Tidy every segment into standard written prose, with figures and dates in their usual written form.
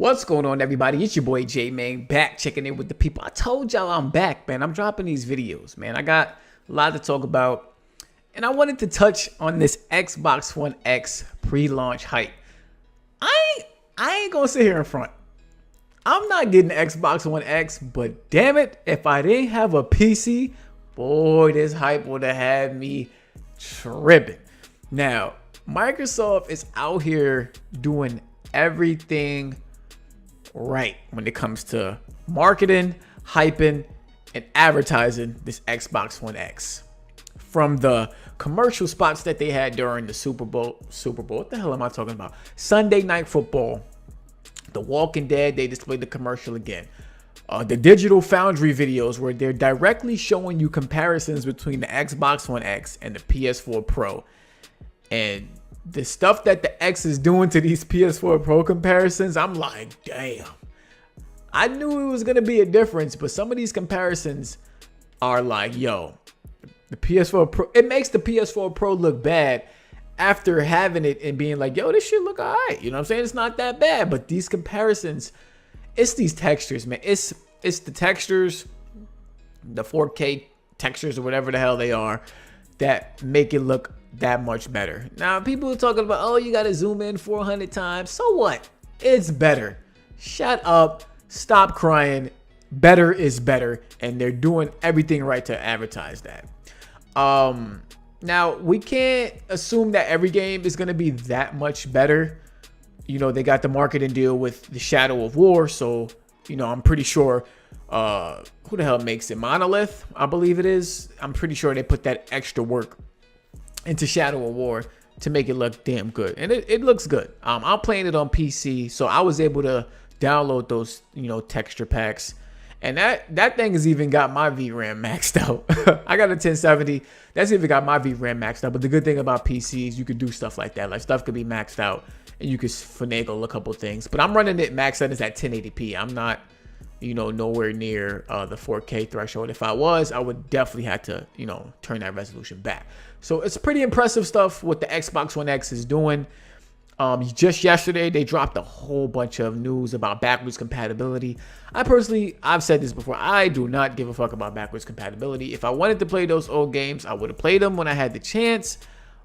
What's going on, everybody? It's your boy J, man, back checking in with the people. I told y'all I'm back, man. I'm dropping these videos, man. I got a lot to talk about, and I wanted to touch on this Xbox One X pre-launch hype. I ain't gonna sit here in front. I'm not getting Xbox One X, but damn it, if I didn't have a PC, boy, this hype would have had me tripping. Now, Microsoft is out here doing everything right when it comes to marketing, hyping, and advertising this Xbox One X. From the commercial spots that they had during the Super Bowl, what the hell am I talking about? Sunday Night Football, The Walking Dead, they displayed the commercial again. The Digital Foundry videos where they're directly showing you comparisons between the Xbox One X and the PS4 Pro. And the stuff that the X is doing to these PS4 Pro comparisons, I'm like, damn. I knew it was going to be a difference, but some of these comparisons are like, yo, the PS4 Pro, it makes the PS4 Pro look bad after having it and being like, yo, this shit look all right. You know what I'm saying? It's not that bad, but these comparisons, it's these textures, man. It's the textures, the 4K textures or whatever the hell they are that make it look that much better. Now, people are talking about, oh, you got to zoom in 400 times. So what? It's better. Shut up. Stop crying. Better is better. And they're doing everything right to advertise that. Now, we can't assume that every game is going to be that much better. You know, they got the marketing deal with the Shadow of War. So, you know, I'm pretty sure, who the hell makes it? MaNiiaC, I believe it is. I'm pretty sure they put that extra work into Shadow of War to make it look damn good, and it looks good. I'm playing it on PC, so I was able to download those, you know, texture packs, and that thing has even got my VRAM maxed out. I got a 1070 that's even got my VRAM maxed out. But the good thing about PC is you could do stuff like that, like stuff could be maxed out and you could finagle a couple things. But I'm running it maxed out. It's at 1080p. I'm not, you know, nowhere near the 4K threshold. If I was, I would definitely have to, you know, turn that resolution back. So it's pretty impressive stuff what the Xbox One X is doing. Just yesterday, they dropped a whole bunch of news about backwards compatibility. I've said this before, I do not give a fuck about backwards compatibility. If I wanted to play those old games, I would have played them when I had the chance.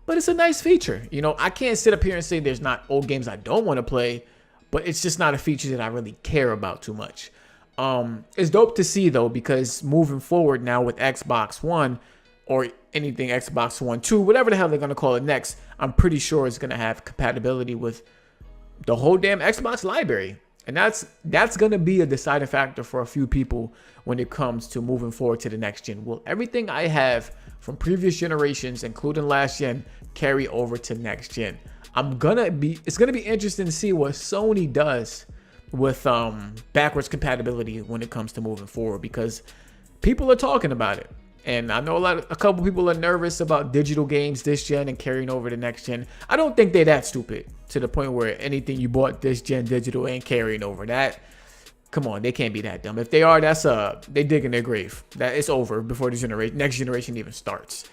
But it's a nice feature. You know, I can't sit up here and say there's not old games I don't want to play, but it's just not a feature that I really care about too much. It's dope to see though, because moving forward now with Xbox One or anything Xbox One 2, whatever the hell they're going to call it next, I'm pretty sure it's going to have compatibility with the whole damn Xbox library. And that's going to be a deciding factor for a few people when it comes to moving forward to the next gen. Will everything I have from previous generations, including last gen, carry over to next gen? It's going to be interesting to see what Sony does with backwards compatibility when it comes to moving forward, because people are talking about it. And I know a couple people are nervous about digital games this gen and carrying over to next gen. I don't think they're that stupid to the point where anything you bought this gen digital ain't carrying over. That, come on, they can't be that dumb. If they are, they dig in their grave. That it's over before the next generation even starts.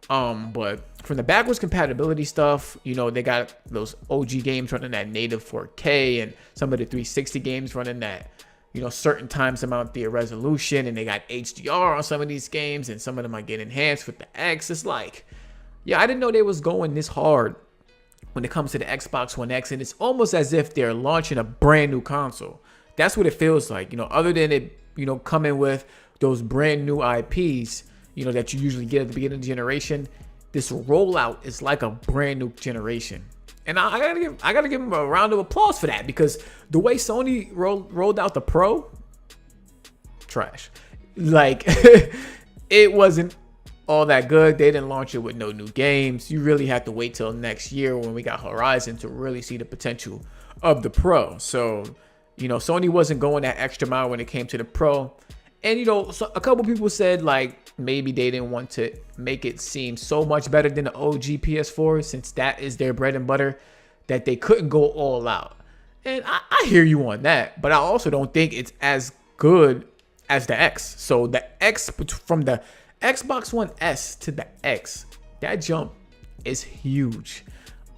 But from the backwards compatibility stuff, you know, they got those OG games running at native 4K and some of the 360 games running that, you know, certain times amount the resolution, and they got HDR on some of these games, and some of them might get enhanced with the X. It's like, yeah, I didn't know they was going this hard when it comes to the Xbox One X, and it's almost as if they're launching a brand new console. That's what it feels like, you know, other than it, you know, coming with those brand new IPs, you know, that you usually get at the beginning of the generation. This rollout is like a brand new generation. And I gotta give them a round of applause for that, because the way Sony rolled out the Pro, trash. Like, it wasn't all that good. They didn't launch it with no new games. You really have to wait till next year when we got Horizon to really see the potential of the Pro. So, you know, Sony wasn't going that extra mile when it came to the Pro. And, you know, so a couple people said, like, maybe they didn't want to make it seem so much better than the OG PS4, since that is their bread and butter, that they couldn't go all out. And I hear you on that, but I also don't think it's as good as the X. So the X, from the Xbox One S to the X, that jump is huge.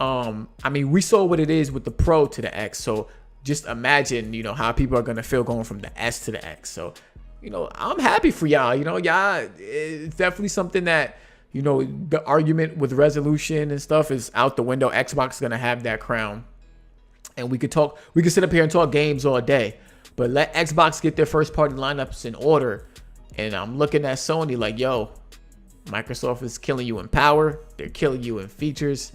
I mean, we saw what it is with the Pro to the X. So just imagine, you know, how people are gonna feel going from the S to the X. So, you know, I'm happy for y'all. You know, y'all, it's definitely something that, you know, the argument with resolution and stuff is out the window. Xbox is gonna have that crown, and we could sit up here and talk games all day, but let Xbox get their first party lineups in order. And I'm looking at Sony like, yo, Microsoft is killing you in power, they're killing you in features.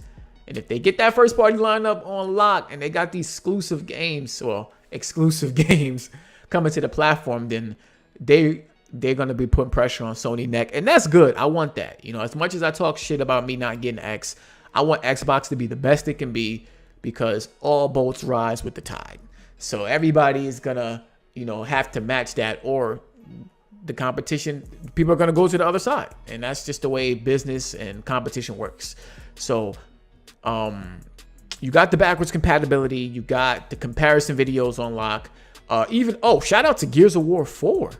And if they get that first party lineup on lock and they got these exclusive games coming to the platform, then they're going to be putting pressure on Sony neck. And that's good. I want that. You know, as much as I talk shit about me not getting X, I want Xbox to be the best it can be, because all boats rise with the tide. So everybody is going to, you know, have to match that, or the competition, people are going to go to the other side. And that's just the way business and competition works. So, you got the backwards compatibility, you got the comparison videos on lock. Shout out to Gears of War 4.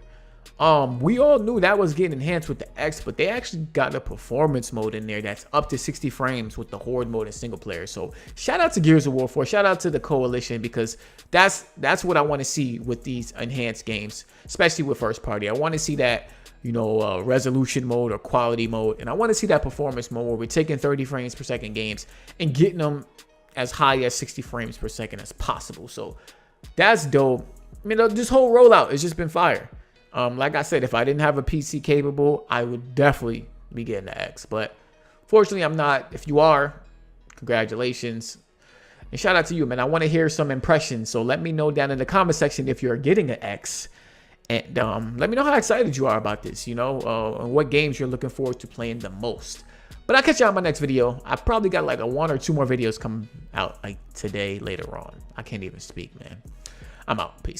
We all knew that was getting enhanced with the X, but they actually got a performance mode in there that's up to 60 frames with the horde mode and single player. So shout out to Gears of War 4. Shout out to the coalition, because that's what I want to see with these enhanced games, especially with first party. I want to see that, you know, resolution mode or quality mode, and I want to see that performance mode where we're taking 30 frames per second games and getting them as high as 60 frames per second as possible. So that's dope. I mean, this whole rollout has just been fire. Like I said, if I didn't have a PC capable, I would definitely be getting the X, but fortunately I'm not. If you are, congratulations, and shout out to you, man. I want to hear some impressions, so let me know down in the comment section if you're getting an X. And let me know how excited you are about this, you know, and what games you're looking forward to playing the most. But I'll catch you on my next video. I probably got like one or two more videos coming out like today, later on. I can't even speak, man. I'm out. Peace.